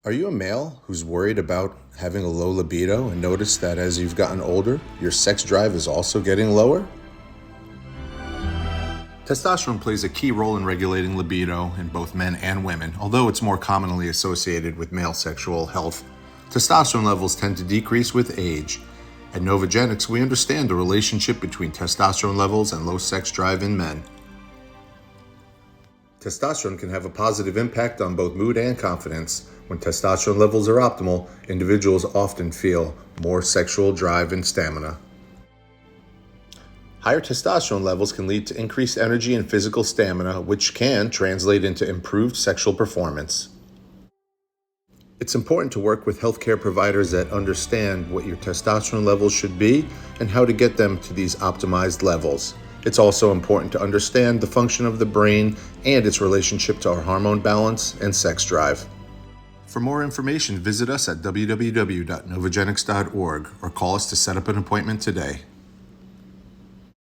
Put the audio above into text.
Are you a male who's worried about having a low libido and noticed that as you've gotten older, your sex drive is also getting lower? Testosterone plays a key role in regulating libido in both men and women, although it's more commonly associated with male sexual health. Testosterone levels tend to decrease with age. At Novogenics, we understand the relationship between testosterone levels and low sex drive in men. Testosterone can have a positive impact on both mood and confidence. When testosterone levels are optimal, individuals often feel more sexual drive and stamina. Higher testosterone levels can lead to increased energy and physical stamina, which can translate into improved sexual performance. It's important to work with healthcare providers that understand what your testosterone levels should be and how to get them to these optimized levels. It's also important to understand the function of the brain and its relationship to our hormone balance and sex drive. For more information, visit us at www.novogenics.org or call us to set up an appointment today.